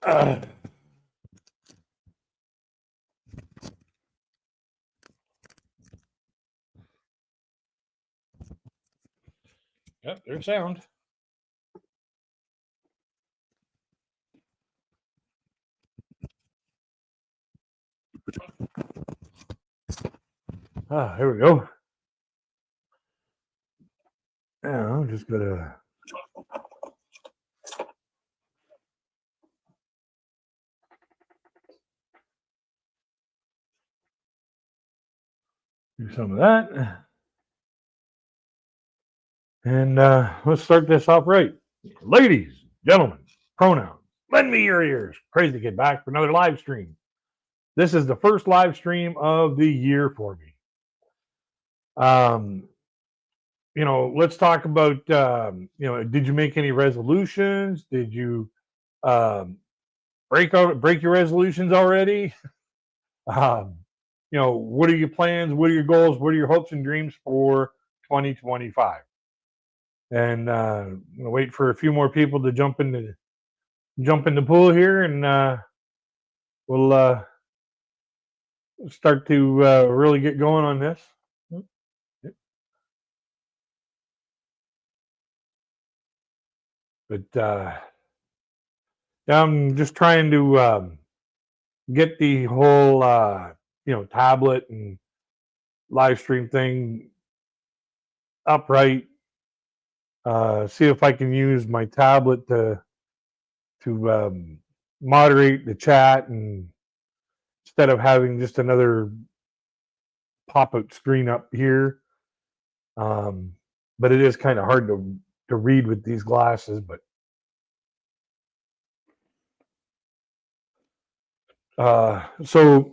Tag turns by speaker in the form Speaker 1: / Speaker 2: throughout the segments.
Speaker 1: Uh, yep, there's sound. Here we go. Yeah, I'm just gonna. Do some of that. And let's start this off right. Ladies, gentlemen, pronouns, lend me your ears. Crazy Kid back for another live stream. This is the first live stream of the year for me. Let's talk about, did you make any resolutions? Did you break your resolutions already? What are your plans? What are your goals? What are your hopes and dreams for 2025? And wait for a few more people to jump in the pool here, and we'll start to really get going on this. But I'm just trying to get the whole tablet and live stream thing upright. See if I can use my tablet to moderate the chat, and instead of having just another pop-out screen up here. But it is kind of hard to read with these glasses. But so,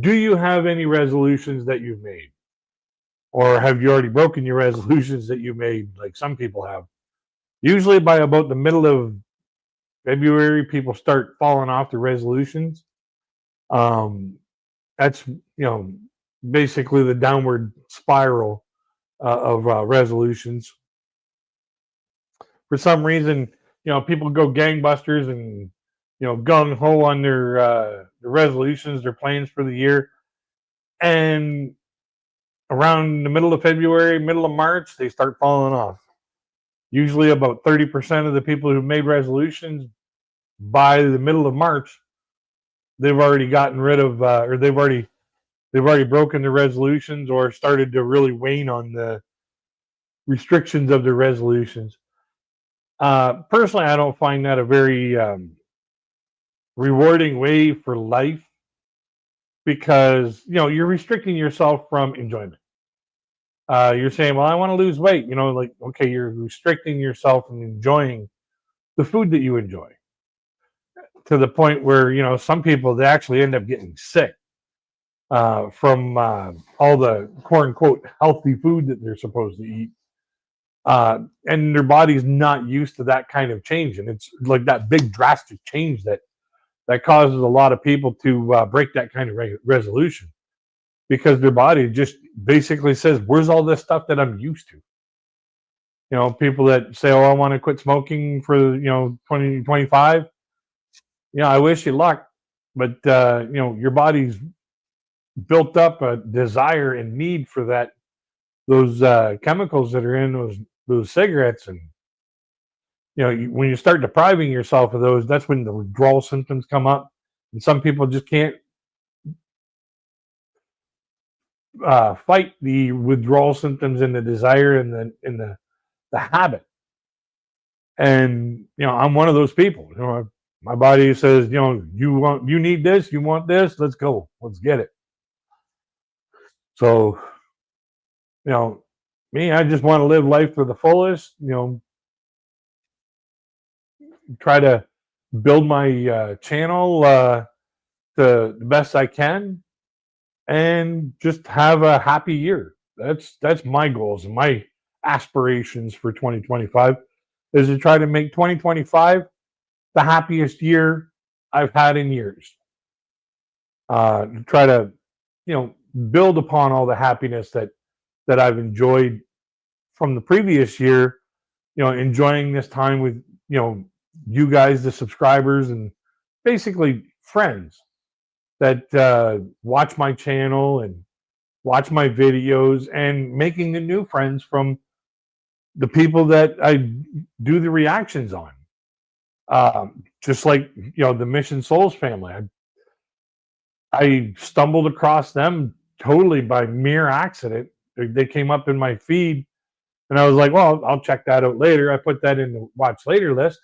Speaker 1: do you have any resolutions that you've made? Or have you already broken your resolutions that you made, like some people have? Usually by about the middle of February, people start falling off the resolutions. That's, basically the downward spiral of resolutions. For some reason, people go gangbusters and, gung-ho on their resolutions, their plans for the year. And around the middle of February, middle of March, they start falling off. Usually about 30% of the people who made resolutions, by the middle of March, they've already gotten rid of, or they've already broken their resolutions or started to really wane on the restrictions of their resolutions. Personally, I don't find that a very rewarding way for life, because you're restricting yourself from enjoyment. You're saying, well, I want to lose weight. Okay, you're restricting yourself from enjoying the food that you enjoy, to the point where some people, they actually end up getting sick from all the quote unquote healthy food that they're supposed to eat. And their body's not used to that kind of change, and it's like that big drastic change that causes a lot of people to break that kind of resolution, because their body just basically says, where's all this stuff that I'm used to? People that say, oh, I want to quit smoking for 2025. I wish you luck, but your body's built up a desire and need for those chemicals that are in those cigarettes. And when you start depriving yourself of those, that's when the withdrawal symptoms come up, and some people just can't fight the withdrawal symptoms and the desire and the habit. And I'm one of those people. My body says, you need this, you want this, let's go, let's get it. So me, I just want to live life for the fullest. Try to build my channel the best I can, and just have a happy year. That's my goals and my aspirations for 2025, is to try to make 2025 the happiest year I've had in years. Try to build upon all the happiness that I've enjoyed from the previous year. Enjoying this time with you guys, the subscribers, and basically friends that watch my channel and watch my videos, and making the new friends from the people that I do the reactions on. Just like, the Mission Souls family. I stumbled across them totally by mere accident. They came up in my feed, and I was like, well, I'll check that out later. I put that in the watch later list.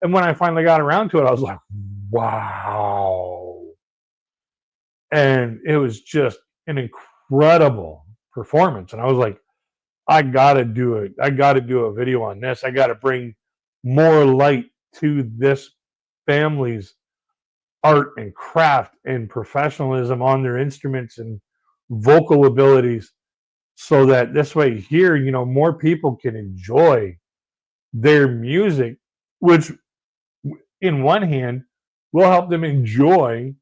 Speaker 1: And when I finally got around to it, I was like, wow. And it was just an incredible performance. And I was like, I got to do it. I got to do a video on this. I got to bring more light to this family's art and craft and professionalism on their instruments and vocal abilities, so that this way here, more people can enjoy their music, which in one hand will help them enjoy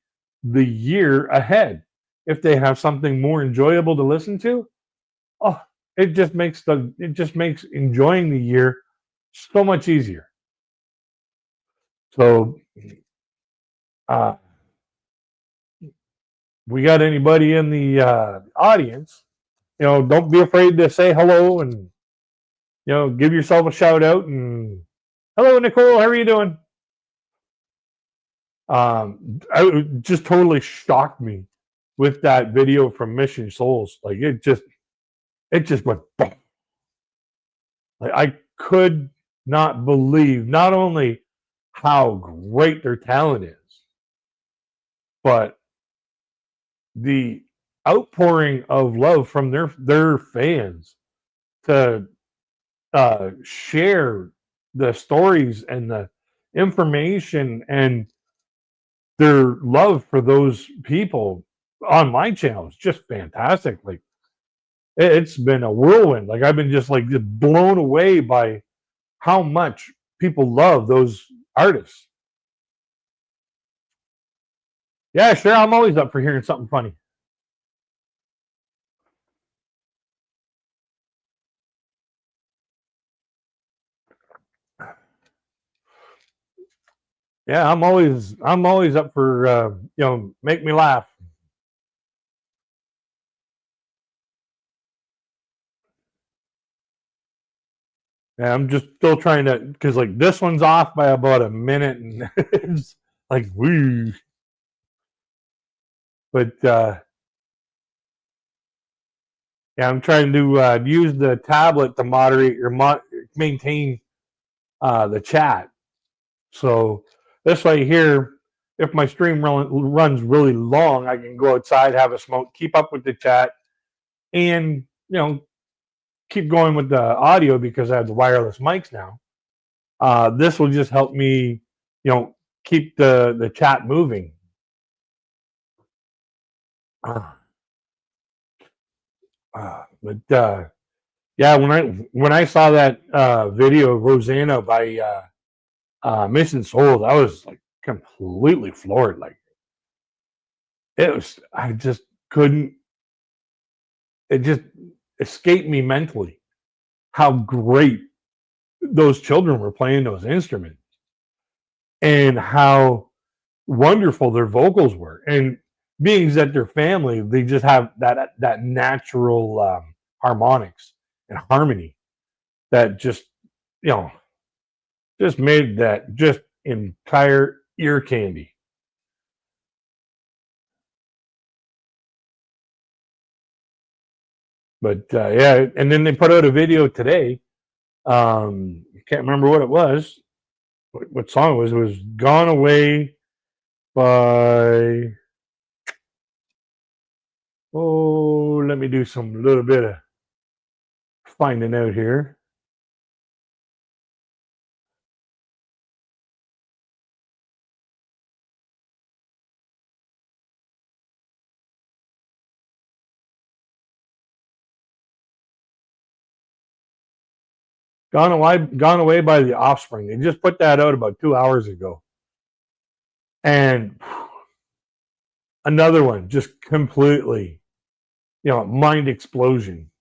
Speaker 1: the year ahead. If they have something more enjoyable to listen to, oh, it just makes enjoying the year so much easier. So we got anybody in the audience, don't be afraid to say hello, and give yourself a shout out. And hello, Nicole, how are you doing? It just totally shocked me with that video from Mission Souls. Like it just went boom. Like I could not believe not only how great their talent is, but the outpouring of love from their fans to share the stories and the information and their love for those people on my channel is just fantastic. Like it's been a whirlwind. Like I've been just blown away by how much people love those artists. Yeah, sure. I'm always up for hearing something funny. Yeah, I'm always up for make me laugh. Yeah, I'm just still trying to, because this one's off by about a minute, and it's like woo. But yeah, I'm trying to use the tablet to moderate or maintain the chat. So this way here, if my stream runs really long, I can go outside, have a smoke, keep up with the chat, and keep going with the audio because I have the wireless mics now. This will just help me, keep the chat moving. But yeah, when I saw that video of Rosanna by Mission Souls, I was like completely floored. Like it was, I just couldn't. It just escaped me mentally how great those children were playing those instruments and how wonderful their vocals were. And being that their family, they just have that natural harmonics and harmony that just just made that just entire ear candy. But yeah, and then they put out a video today. Can't remember what it was, what song it was. It was "Gone Away" by. Oh, let me do some little bit of finding out here. Gone Away by The Offspring. They just put that out about 2 hours ago. And another one, just completely, mind explosion.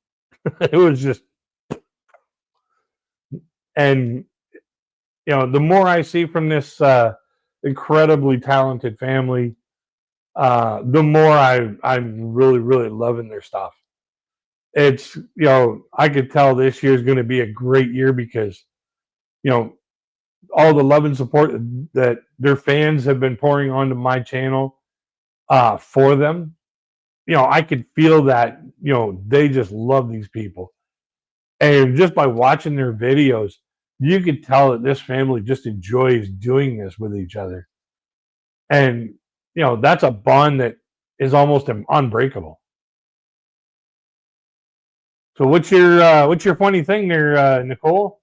Speaker 1: It was just, and the more I see from this incredibly talented family, the more I'm really, really loving their stuff. It's, I could tell this year is going to be a great year because, all the love and support that their fans have been pouring onto my channel for them. I could feel that, they just love these people. And just by watching their videos, you could tell that this family just enjoys doing this with each other. And, that's a bond that is almost unbreakable. So what's your funny thing there, Nicole?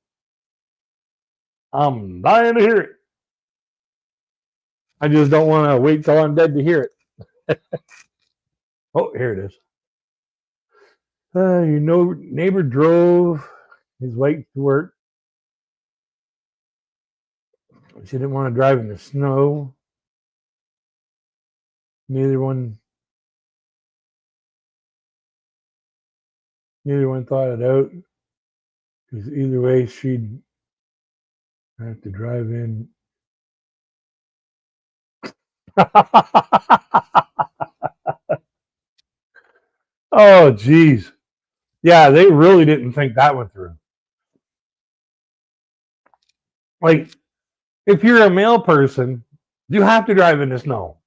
Speaker 1: I'm dying to hear it. I just don't want to wait till I'm dead to hear it. Oh, here it is. Your neighbor drove his wife to work. She didn't want to drive in the snow. Neither one thought it out. Because either way, she'd have to drive in. Oh, geez. Yeah, they really didn't think that one through. Like, if you're a male person, you have to drive in the snow.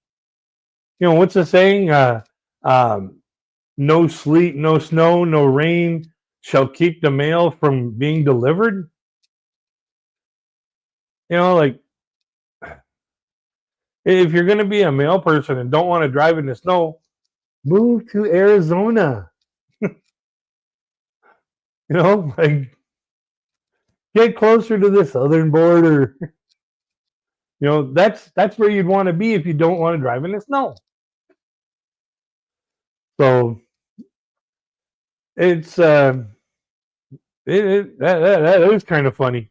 Speaker 1: What's the saying? No sleet, no snow, no rain shall keep the mail from being delivered. Like, if you're going to be a male person and don't want to drive in the snow, move to Arizona. Like, get closer to the southern border. That's where you'd want to be if you don't want to drive in the snow. So it's that is kind of funny.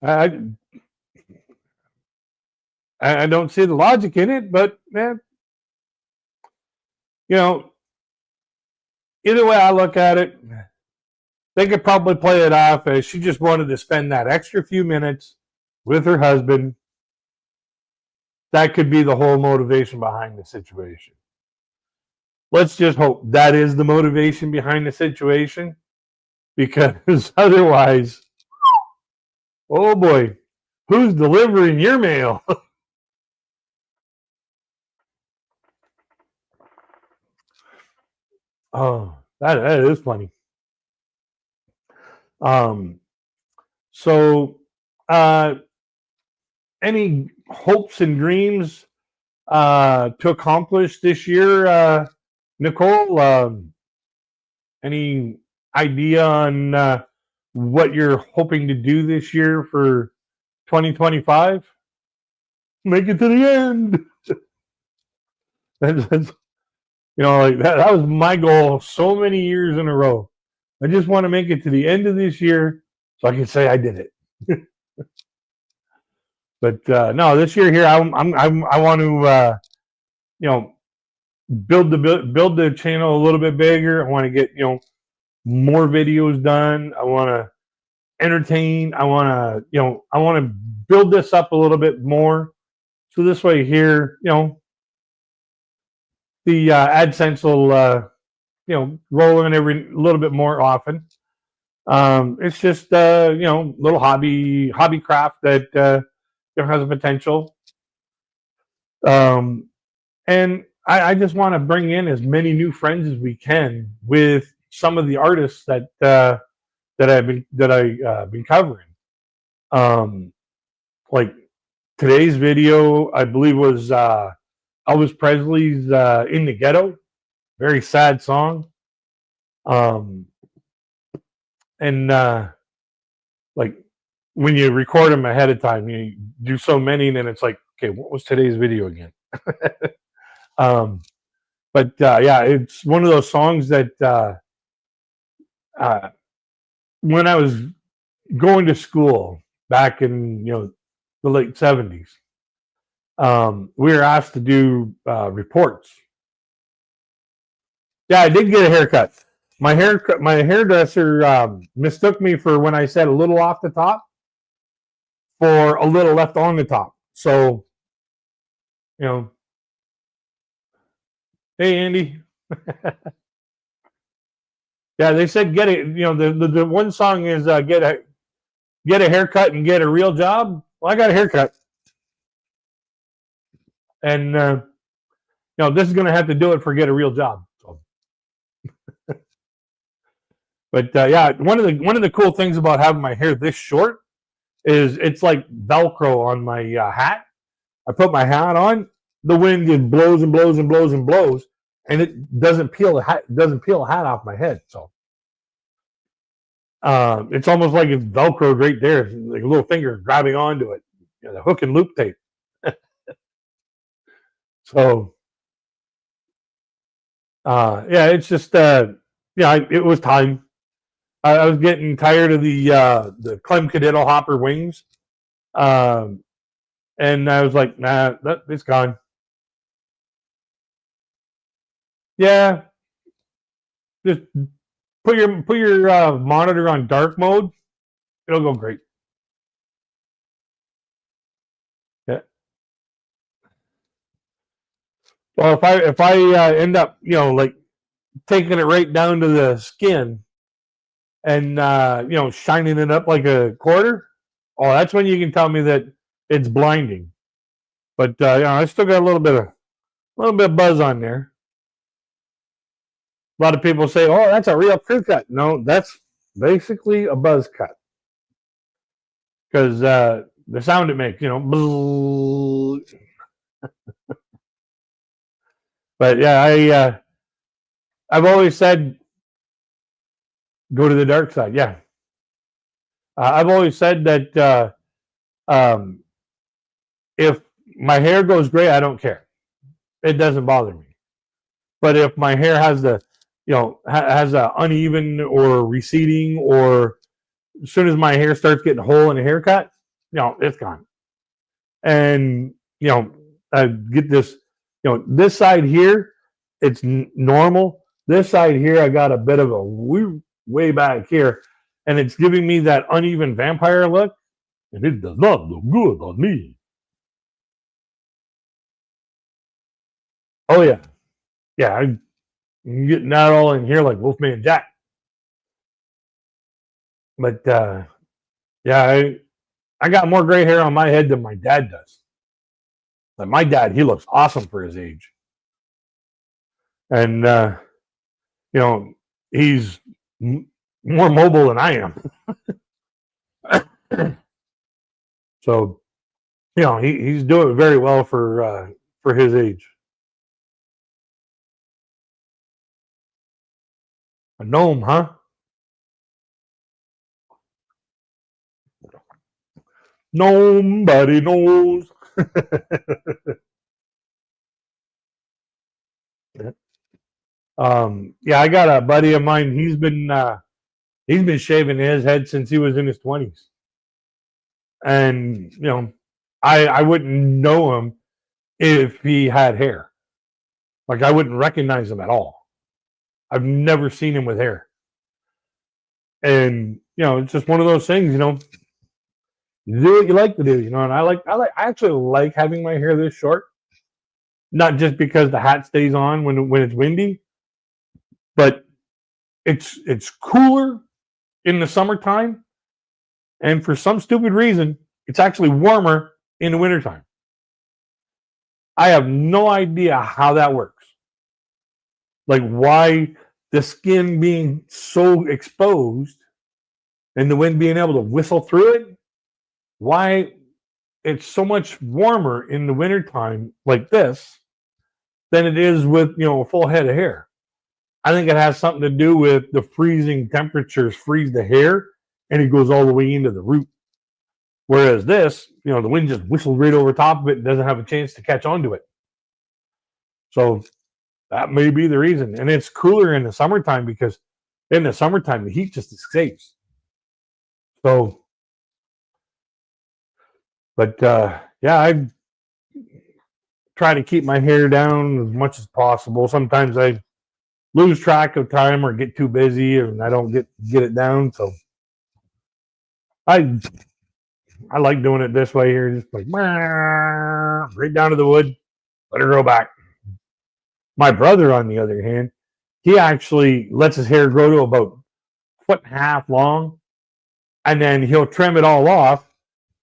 Speaker 1: I don't see the logic in it, but either way I look at it, they could probably play it off as she just wanted to spend that extra few minutes with her husband. That could be the whole motivation behind the situation. Let's just hope that is the motivation behind the situation, because otherwise, oh boy, who's delivering your mail? Oh, that is funny. So, any hopes and dreams to accomplish this year, Nicole? Any idea on what you're hoping to do this year for 2025? Make it to the end. That's like that was my goal so many years in a row. I just want to make it to the end of this year so I can say I did it. But no, this year here, I want to build the channel a little bit bigger. I want to get more videos done. I want to entertain. I want to build this up a little bit more. So this way here, the AdSense will roll in every little bit more often. It's just little hobby craft that has a potential. And I just want to bring in as many new friends as we can with some of the artists that I've been covering. Like today's video, I believe was Elvis Presley's "In the Ghetto," very sad song. And like when you record them ahead of time, you do so many, and then it's like, okay, what was today's video again? But yeah, it's one of those songs that when I was going to school back in the late 70s, we were asked to do reports. Yeah, I did get a haircut. my hairdresser mistook me for when I said a little off the top for a little left on the top. So, you know, hey Andy. Yeah, they said get it. You know, the one song is get a haircut and get a real job. Well, I got a haircut, and you know, this is going to have to do it for get a real job. So. But yeah, one of the cool things about having my hair this short is it's like Velcro on my hat. I put my hat on, the wind just blows and blows and blows and blows, and it doesn't peel the hat off my head. So it's almost like it's Velcroed right there, it's like a little finger grabbing onto it. You know, the hook and loop tape. So yeah, it's just yeah, it was time. I was getting tired of the Clem Cadet Hopper wings. And I was like, nah, it's gone. Yeah, just put your monitor on dark mode. It'll go great. Yeah. Well, if I end up, you know, like taking it right down to the skin and you know, shining it up like a quarter, oh, that's when you can tell me that it's blinding. But you know, I still got a little bit of buzz on there. A lot of people say, "Oh, that's a real crew cut." No, that's basically a buzz cut because the sound it makes, you know. But yeah, I've always said go to the dark side. Yeah, I've always said that if my hair goes gray, I don't care. It doesn't bother me. But if my hair has the, you know, has a uneven or receding, or as soon as my hair starts getting a hole in a haircut, you know, it's gone. And you know, I get this, you know, this side here, it's normal. This side here, I got a bit of a way back here, and it's giving me that uneven vampire look, and it does not look good on me. Oh yeah, yeah, I'm getting that all in here like Wolfman Jack. But yeah, I got more gray hair on my head than my dad does. Like my dad, he looks awesome for his age, and you know, he's more mobile than I am. So, you know, he's doing very well for his age. A gnome, huh? Nobody knows. Yeah, I got a buddy of mine. He's been shaving his head since he was in his 20s, and you know, I wouldn't know him if he had hair. Like I wouldn't recognize him at all. I've never seen him with hair, and you know, it's just one of those things. You know, you do what you like to do. You know, and I actually like having my hair this short, not just because the hat stays on when it's windy, but it's cooler in the summertime, and for some stupid reason, it's actually warmer in the wintertime. I have no idea how that works. Like why the skin being so exposed and the wind being able to whistle through it, why it's so much warmer in the wintertime like this than it is with, you know, a full head of hair. I think it has something to do with the freezing temperatures freeze the hair and it goes all the way into the root. Whereas this, you know, the wind just whistles right over top of it and doesn't have a chance to catch onto it. So that may be the reason. And it's cooler in the summertime because in the summertime, the heat just escapes. So, but yeah, I try to keep my hair down as much as possible. Sometimes I lose track of time or get too busy and I don't get it down. So I like doing it this way here, just like right down to the wood, let her grow back. My brother, on the other hand, he actually lets his hair grow to about a foot and a half long, and then he'll trim it all off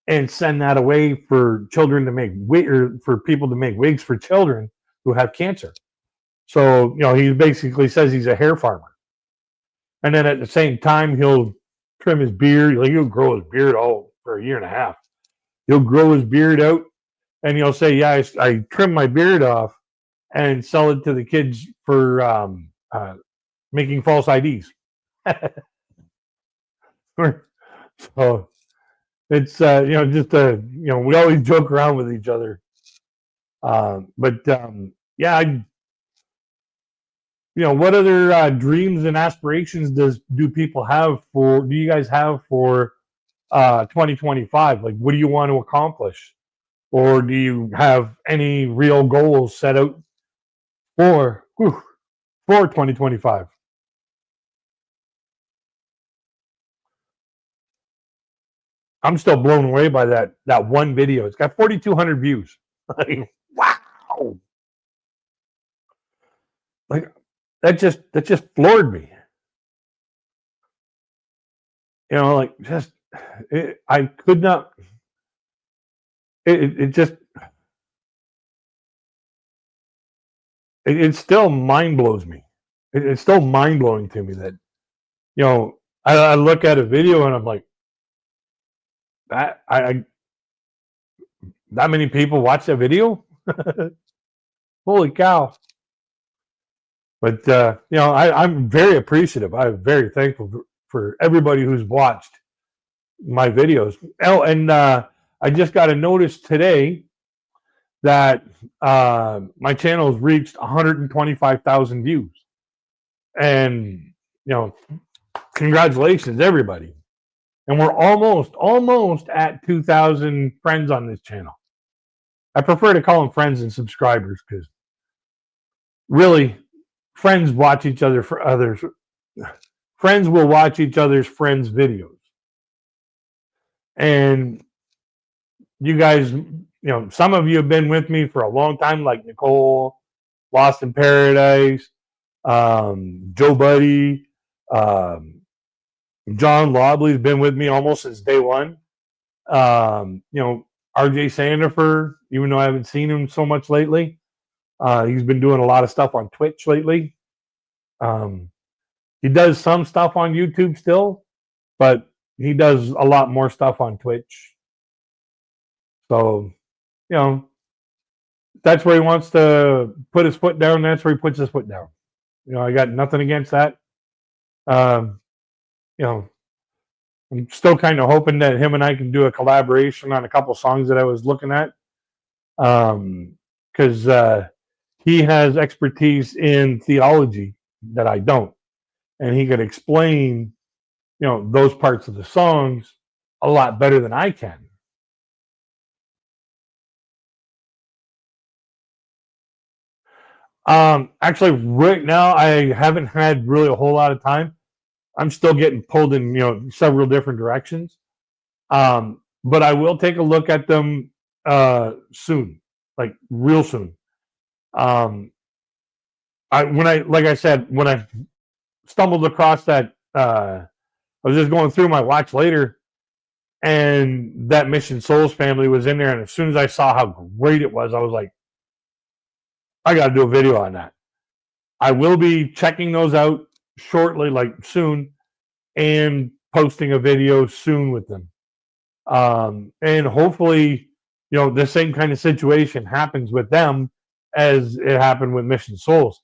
Speaker 1: and send that away for children to make or for people to make wigs for children who have cancer. So, he basically says he's a hair farmer. And then at the same time, he'll trim his beard. Like, he'll grow his beard all for a year and a half. He'll grow his beard out and he'll say, yeah, I trim my beard off and sell it to the kids for making false IDs. So it's, just we always joke around with each other. Yeah, what other dreams and aspirations do people have do you guys have for 2025? Like, what do you want to accomplish? Or do you have any real goals set out for 2025? I'm still blown away by that one video. It's got 4,200 views. Like, wow! Like, that just floored me. I could not. It just it still mind blows me. It's still mind blowing to me that I look at a video and I'm like, that many people watch that video. Holy cow! But I'm very appreciative. I'm very thankful for everybody who's watched my videos. Oh, and I just got a notice today that my channel has reached 125,000 views, and congratulations, everybody. And we're almost at 2,000 friends on this channel. I prefer to call them friends and subscribers because really, friends watch each other for others. Friends will watch each other's friends' videos. And you guys, some of you have been with me for a long time, like Nicole, Lost in Paradise, Joe Buddy, John Lobley's been with me almost since day one. RJ Sandifer, even though I haven't seen him so much lately, he's been doing a lot of stuff on Twitch lately. He does some stuff on YouTube still, but he does a lot more stuff on Twitch. So, that's where he wants to put his foot down. That's where he puts his foot down. I got nothing against that. I'm still kind of hoping that him and I can do a collaboration on a couple songs that I was looking at. Because he has expertise in theology that I don't. And he could explain, those parts of the songs a lot better than I can. Actually, right now, I haven't had really a whole lot of time. I'm still getting pulled in, several different directions. But I will take a look at them soon, like real soon. When I stumbled across that, I was just going through my watch later, and that Mission Souls family was in there. And as soon as I saw how great it was, I was like, I got to do a video on that. I will be checking those out shortly, like soon, and posting a video soon with them. And hopefully, the same kind of situation happens with them as it happened with Mission Souls.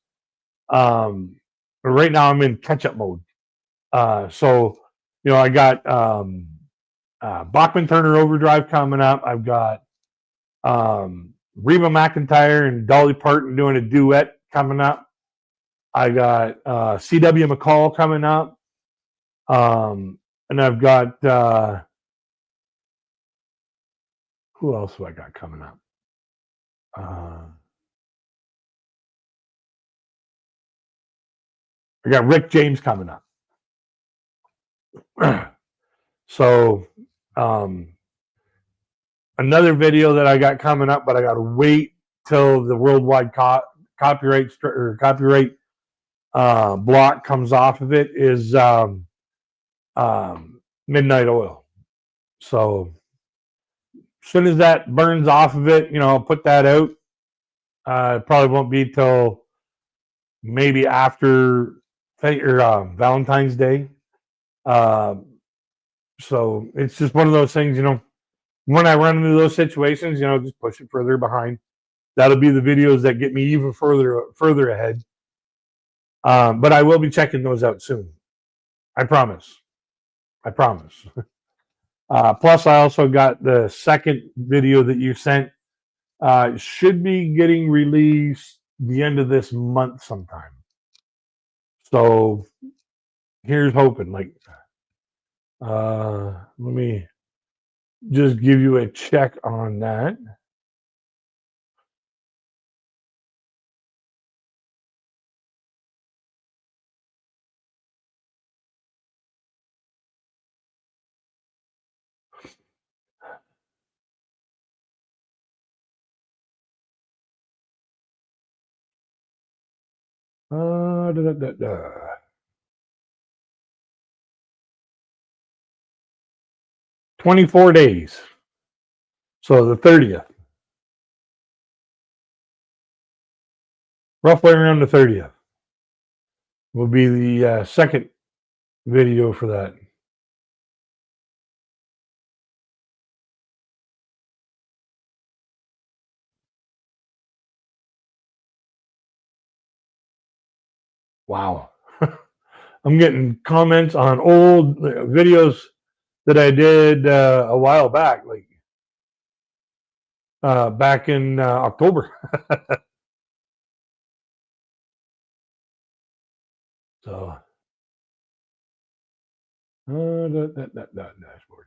Speaker 1: Right now I'm in catch-up mode. So, I got Bachman Turner Overdrive coming up. I've got Reba McEntire and Dolly Parton doing a duet coming up. I got C.W. McCall coming up. And I've got who else have I got coming up? I got Rick James coming up. So, another video that I got coming up, but I got to wait till the worldwide copyright block comes off of it, is Midnight Oil. So as soon as that burns off of it, I'll put that out. It probably won't be till maybe after Valentine's Day. So it's just one of those things, when I run into those situations, just push it further behind. That'll be the videos that get me even further ahead. But I will be checking those out soon. I promise. Plus, I also got the second video that you sent. Should be getting released the end of this month sometime. So here's hoping. Let me just give you a check on that. Da, da, da, da. 24 days. So the 30th. Roughly around the 30th will be the second video for that. Wow. I'm getting comments on old videos that I did a while back, back in October. So, that dashboard.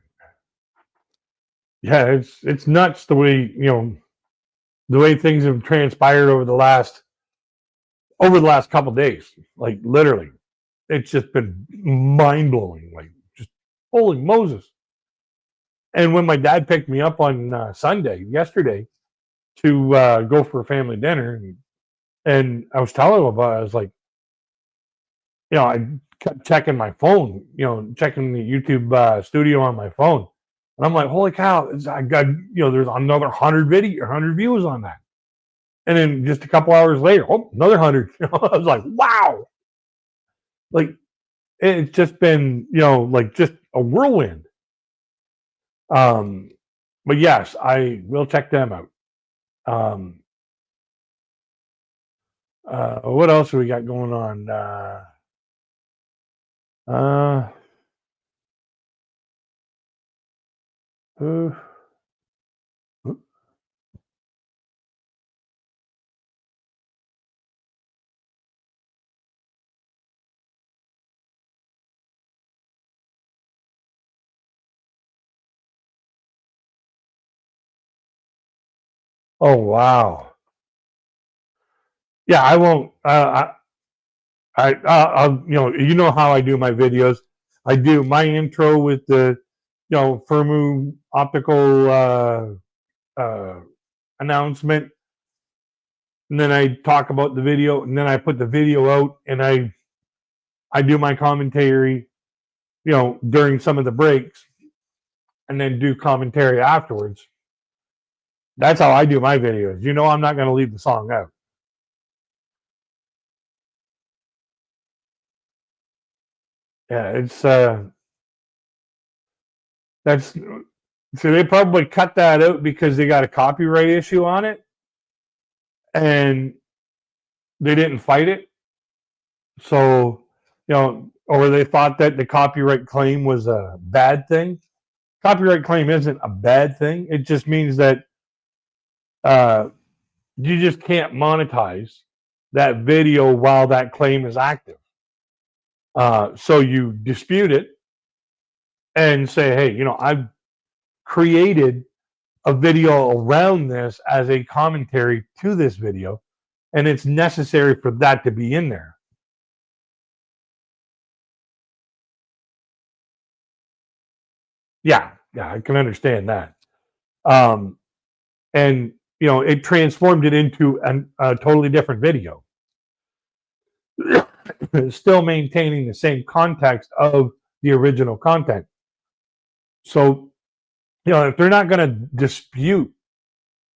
Speaker 1: Yeah, it's nuts the way the way things have transpired over the last couple days. Like literally, it's just been mind blowing. Like just holy Moses! And when my dad picked me up on yesterday, to go for a family dinner, and I was telling him about it, I was like, I kept checking my phone, checking the YouTube studio on my phone. And I'm like, holy cow, I got, there's another 100 views on that. And then just a couple hours later, another 100. I was like, wow. Like, it's just been, just a whirlwind. But yes, I will check them out. What else have we got going on? Oh wow. Yeah, I won't. I'll, how I do my videos. I do my intro with the, Firmoo optical announcement, and then I talk about the video, and then I put the video out, and I do my commentary, during some of the breaks, and then do commentary afterwards. That's how I do my videos. I'm not going to leave the song out. Yeah, it's that's so they probably cut that out because they got a copyright issue on it, and they didn't fight it. So, or they thought that the copyright claim was a bad thing. Copyright claim isn't a bad thing. It just means that you just can't monetize that video while that claim is active. So you dispute it and say, hey, I've created a video around this as a commentary to this video, and it's necessary for that to be in there. Yeah, I can understand that. Um, and it transformed it into a totally different video, still maintaining the same context of the original content. So, if they're not going to dispute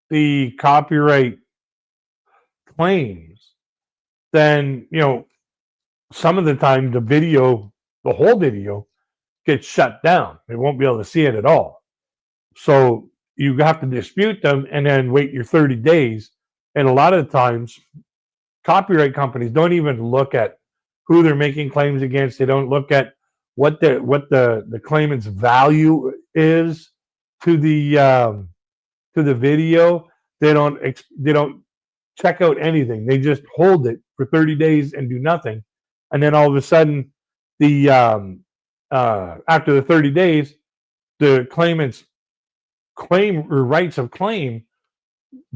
Speaker 1: the copyright claims, then some of the time the whole video gets shut down. They won't be able to see it at all. So you have to dispute them and then wait your 30 days. And a lot of the times, copyright companies don't even look at who they're making claims against. They don't look at what the claimant's value is to the video. They don't check out anything. They just hold it for 30 days and do nothing. And then all of a sudden, the after the 30 days, the claimant's claim or rights of claim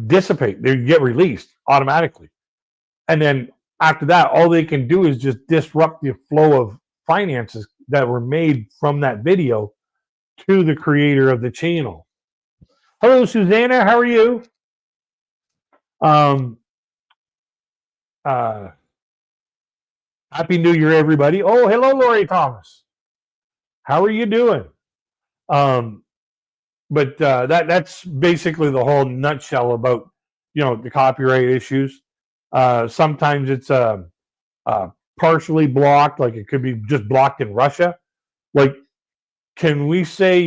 Speaker 1: dissipate. They get released automatically. And then after that, all they can do is just disrupt the flow of finances that were made from that video to the creator of the channel. Hello, Susanna. How are you? Happy New Year, everybody. Oh, hello, Lori Thomas. How are you doing? But that's basically the whole nutshell about the copyright issues. Sometimes it's partially blocked, like it could be just blocked in Russia. Like, can we say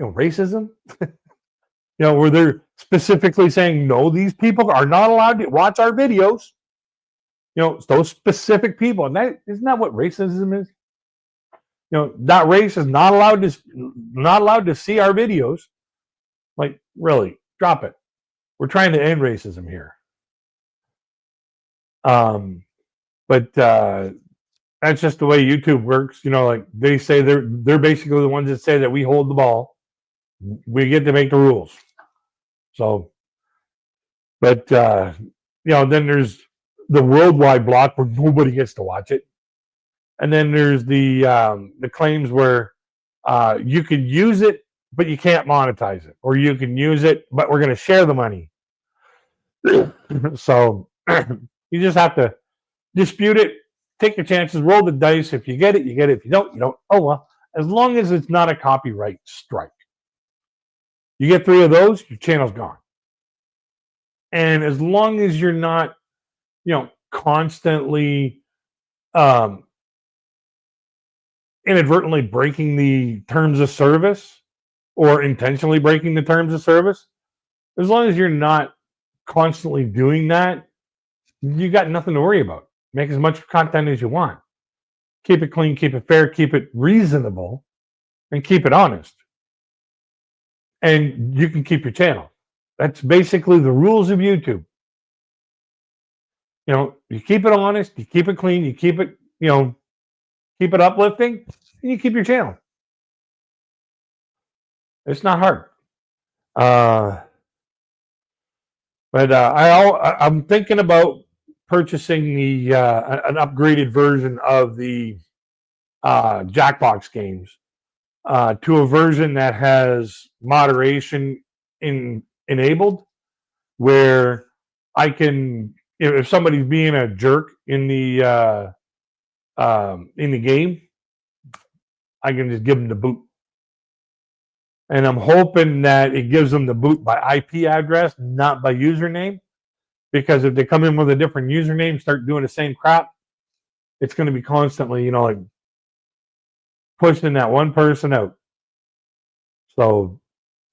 Speaker 1: racism? Where they're specifically saying no, these people are not allowed to watch our videos. Those specific people, and isn't that what racism is? That race is not allowed to see our videos. Like, really, drop it. We're trying to end racism here. But that's just the way YouTube works. Like they say, they're basically the ones that say that we hold the ball. We get to make the rules. So, but then there's the worldwide block where nobody gets to watch it. And then there's the claims where you can use it, but you can't monetize it, or you can use it, but we're going to share the money. So you just have to dispute it, take your chances, roll the dice. If you get it, you get it. If you don't, you don't. Oh well. As long as it's not a copyright strike, you get 3 of those, your channel's gone. And as long as you're not, constantly inadvertently breaking the terms of service or intentionally breaking the terms of service, as long as you're not constantly doing that, you got nothing to worry about. Make as much content as you want. Keep it clean, keep it fair, keep it reasonable, and keep it honest. And you can keep your channel. That's basically the rules of YouTube. You keep it honest, you keep it clean, you keep it, keep it uplifting, and you keep your channel. It's not hard. But I'm thinking about purchasing an upgraded version of the Jackbox games to a version that has moderation enabled, where I can, if somebody's being a jerk in the game, I can just give them the boot. And I'm hoping that it gives them the boot by IP address, not by username. Because if they come in with a different username, start doing the same crap, it's going to be constantly, like pushing that one person out. So,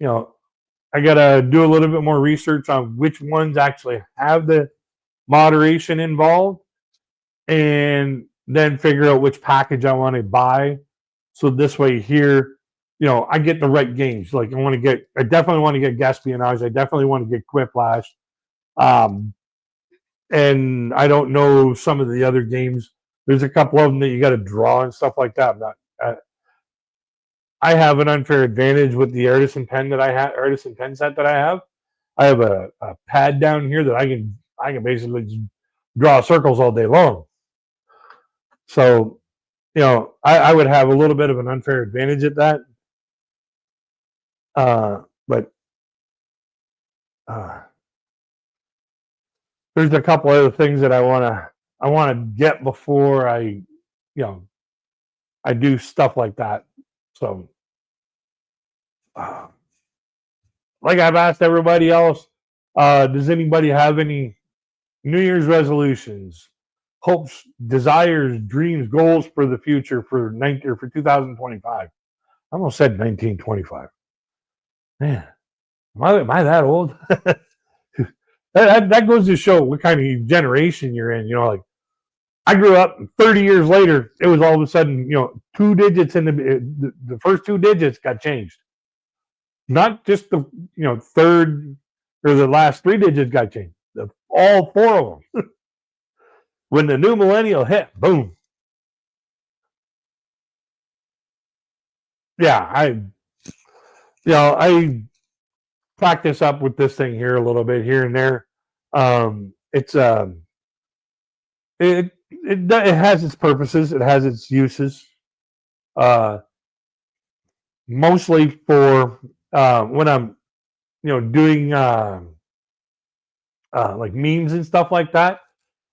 Speaker 1: I got to do a little bit more research on which ones actually have the moderation involved, and then figure out which package I want to buy. So this way here, I get the right games. Like I definitely want to get Gaspionage. I definitely want to get Quiplash. And I don't know some of the other games. There's a couple of them that you got to draw and stuff like that. I have an unfair advantage with the artisan pen set that I have. I have a pad down here that I can basically just draw circles all day long. So, I would have a little bit of an unfair advantage at that. But there's a couple other things that I want to get before I do stuff like that. So, like I've asked everybody else, does anybody have any New Year's resolutions, hopes, desires, dreams, goals for the future for 2025? I almost said 1925. Man, am I that old? that goes to show what kind of generation you're in. Like I grew up 30 years later, it was all of a sudden, 2 digits in the first 2 digits got changed. Not just the, third or the last 3 digits got changed. All 4 of them. When the new millennial hit, boom. Yeah, I practice up with this thing here a little bit here and there. It has its purposes. It has its uses. Mostly for when I'm, doing like memes and stuff like that.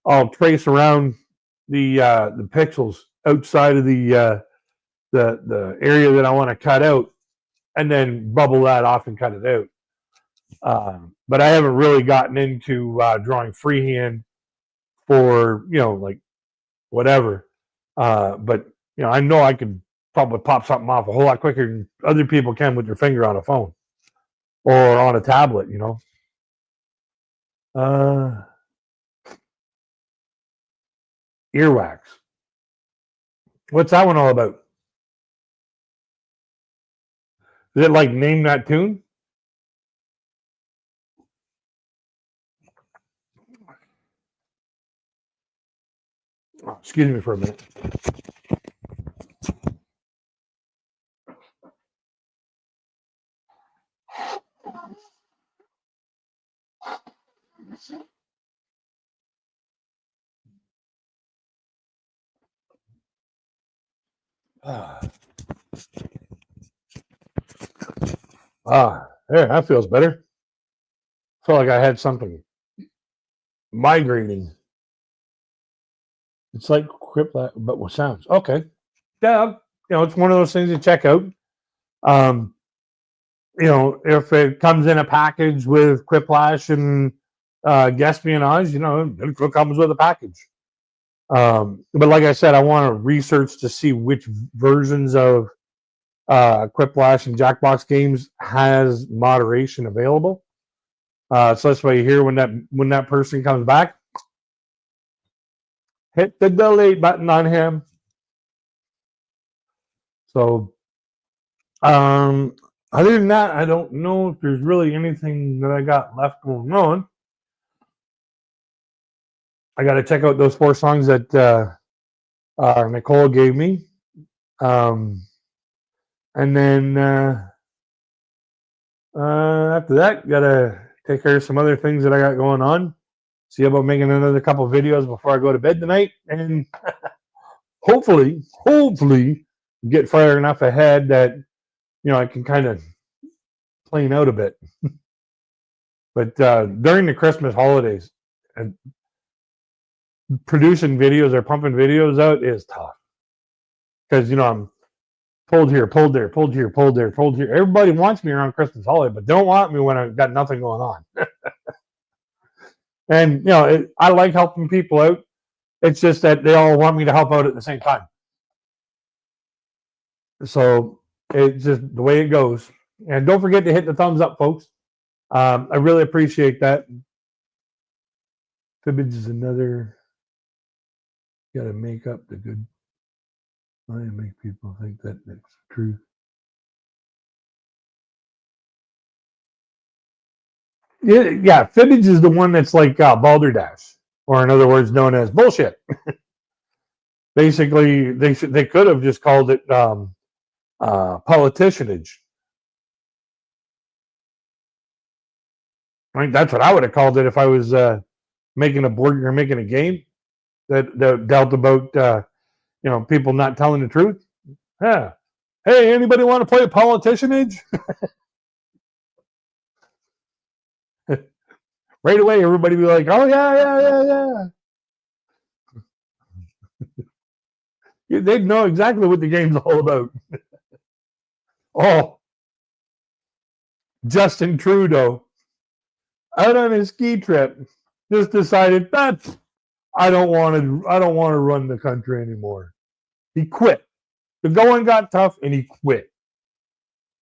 Speaker 1: I'll trace around the pixels outside of the area that I want to cut out, and then bubble that off and cut it out. But I haven't really gotten into drawing freehand for like whatever. But I know I could probably pop something off a whole lot quicker than other people can with your finger on a phone or on a tablet. Earwax. What's that one all about? Is it like Name That Tune? Oh, excuse me for a minute. There, that feels better. I felt like I had something migrating. It's like Quiplash, but with sounds. Okay. Yeah, it's one of those things to check out. If it comes in a package with Quiplash and Guespionage, it comes with a package. But like I said, I want to research to see which versions of Quiplash and Jackbox games has moderation available. So that's why you hear when that person comes back, hit the delete button on him. So, other than that, I don't know if there's really anything that I got left going on. I got to check out those 4 songs that Nicole gave me. And then after that, got to take care of some other things that I got going on. See about making another couple videos before I go to bed tonight. And hopefully get far enough ahead that, I can kind of plane out a bit. But during the Christmas holidays, and producing videos or pumping videos out is tough. Because, I'm pulled here, pulled there, pulled here, pulled there, pulled here. Everybody wants me around Christmas holiday, but don't want me when I've got nothing going on. And, I like helping people out. It's just that they all want me to help out at the same time. So it's just the way it goes. And don't forget to hit the thumbs up, folks. I really appreciate that. Fibbage is another. Got to make up the good. I make people think that it's true. Yeah, fibbage is the one that's like balderdash, or in other words, known as bullshit. Basically, they could have just called it politicianage. Right, that's what I would have called it if I was making a board or making a game that dealt about people not telling the truth. Yeah. Hey, anybody want to play a politician age? Right away, everybody be like, oh, yeah. They'd know exactly what the game's all about. Oh, Justin Trudeau, out on his ski trip, just decided that I don't want to run the country anymore. He quit. The going got tough, and he quit.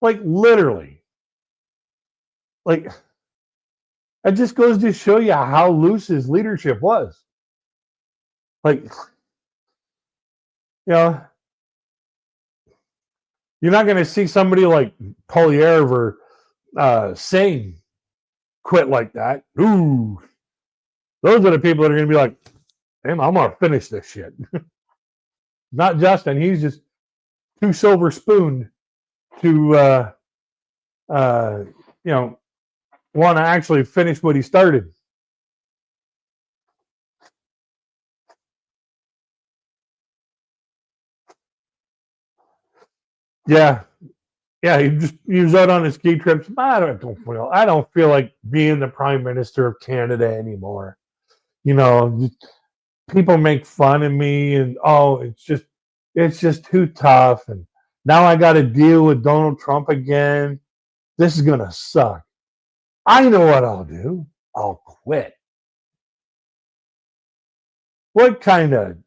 Speaker 1: Like literally. Like it just goes to show you how loose his leadership was. Like, you're not going to see somebody like Poilievre or Singh quit like that. Ooh, those are the people that are going to be like, damn, I'm going to finish this shit. Not Justin. He's just too silver spooned to, want to actually finish what he started. Yeah. He was out on his ski trips. I don't feel like being the Prime Minister of Canada anymore. People make fun of me, and it's just too tough. And now I got to deal with Donald Trump again. This is gonna suck. I know what I'll do. I'll quit. What kind of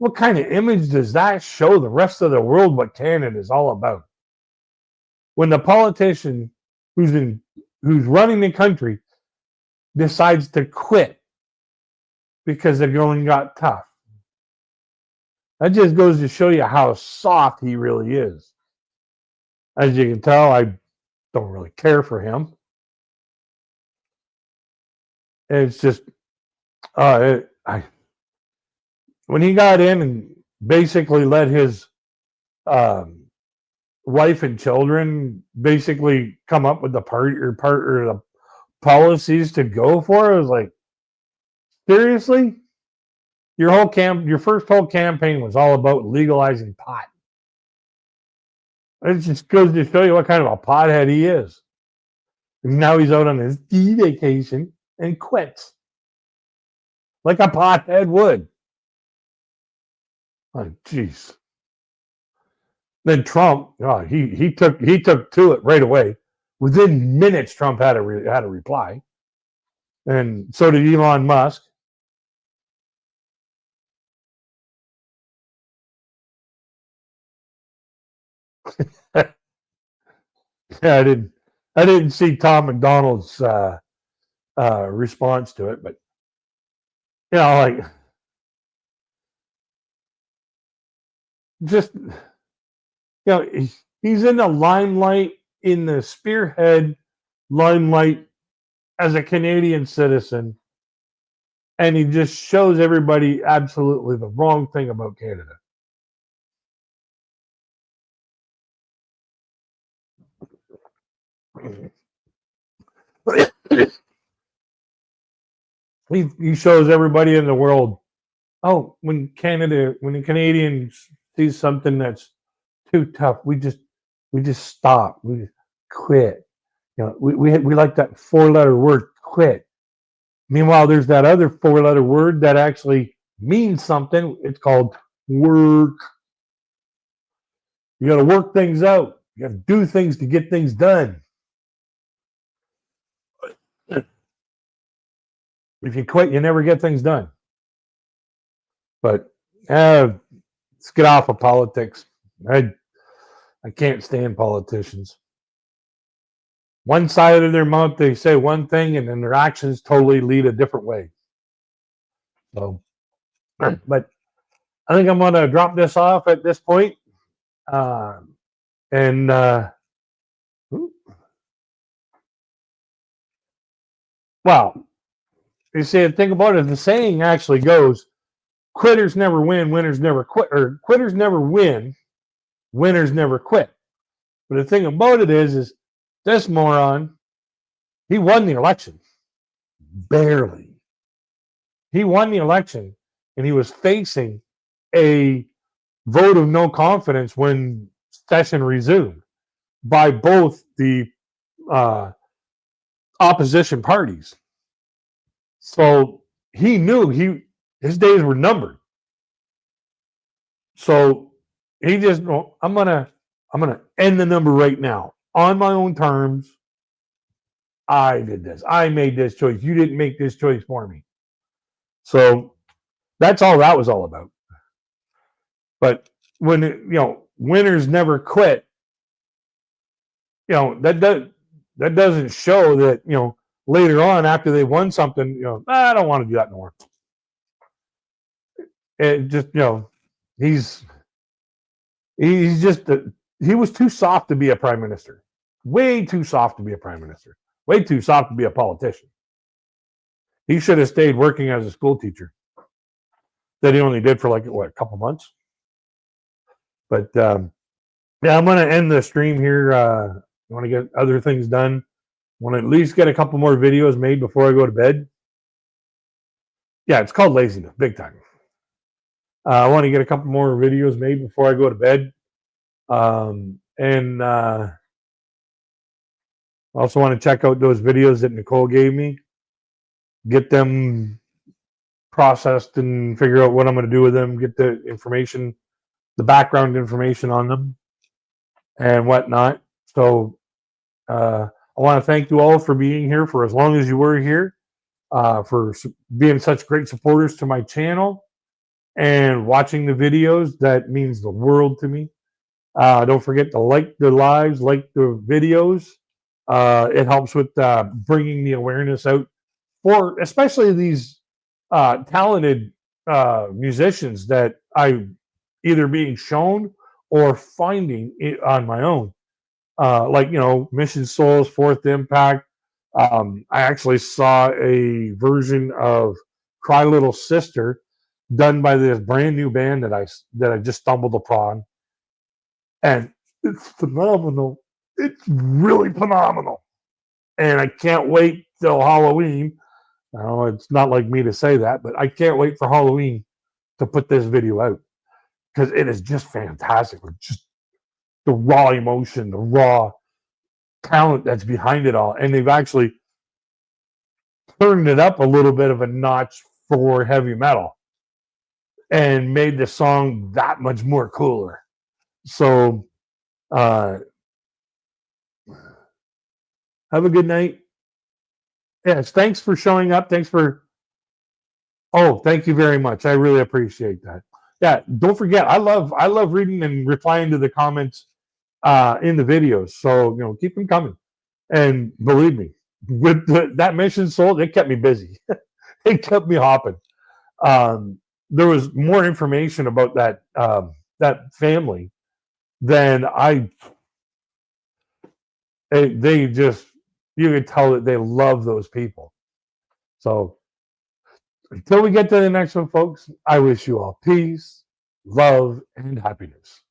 Speaker 1: image does that show the rest of the world what Canada is all about? When the politician who's running the country decides to quit because the going got tough. That just goes to show you how soft he really is. As you can tell, I don't really care for him. It's just, when he got in and basically let his wife and children basically come up with the the policies to go for, I was like, seriously? Your first whole campaign was all about legalizing pot. It just goes to show you what kind of a pothead he is. And now he's out on his ski vacation and quits. Like a pothead would. Oh, jeez. Then Trump, he took to it right away. Within minutes, Trump had a reply, and so did Elon Musk. Yeah, I didn't see Tom McDonald's response to it, but like just he's in the limelight, in the spearhead limelight as a Canadian citizen, and he just shows everybody absolutely the wrong thing about Canada. He shows everybody in the world, when the Canadians see something that's too tough, we just stop, we just quit. We like that 4-letter word, quit. Meanwhile, there's that other 4-letter word that actually means something. It's called work. You got to work things out. You got to do things to get things done. If you quit, you never get things done. But let's get off of politics. I can't stand politicians. One side of their mouth, they say one thing, and then their actions totally lead a different way. So, but I think I'm going to drop this off at this point. Well, you see, think about it. The saying actually goes, quitters never win, winners never quit, or quitters never win, winners never quit. But the thing about it is this moron, he won the election. Barely. He won the election, and he was facing a vote of no confidence when session resumed by both the opposition parties. So he knew his days were numbered. So he just, well, I'm gonna end the number right now on my own terms. I did this. I made this choice. You didn't make this choice for me. So that's all that was all about. But when winners never quit, that doesn't show that later on after they won something, I don't want to do that anymore. It just he's just he was too soft to be a prime minister. Way too soft to be a prime minister. Way too soft to be a politician. He should have stayed working as a school teacher. That he only did for like a couple months. But yeah, I'm going to end the stream here. I want to get other things done. I want to at least get a couple more videos made before I go to bed. Yeah, it's called laziness, big time. I want to get a couple more videos made before I go to bed. And I also want to check out those videos that Nicole gave me. Get them processed and figure out what I'm going to do with them. Get the information, the background information on them and whatnot. So I want to thank you all for being here for as long as you were here, for being such great supporters to my channel and watching the videos. That means the world to me. Don't forget to like the lives, like the videos. It helps with bringing the awareness out for especially these talented musicians that I'm either being shown or finding it on my own. Like, Mission Souls, Fourth Impact. I actually saw a version of Cry Little Sister done by this brand new band that I just stumbled upon. And it's phenomenal. It's really phenomenal. And I can't wait till Halloween. I know it's not like me to say that, but I can't wait for Halloween to put this video out because it is just fantastic. With just the raw emotion, the raw talent that's behind it all. And they've actually turned it up a little bit of a notch for heavy metal and made the song that much more cooler. So have a good night. Yes, thanks for showing up. Thank you very much. I really appreciate that. Yeah, don't forget, I love reading and replying to the comments in the videos. So keep them coming. And believe me, with that Mission Soul, it kept me busy. It kept me hopping. There was more information about that family than they just, you could tell that they love those people. So until we get to the next one, folks, I wish you all peace, love, and happiness.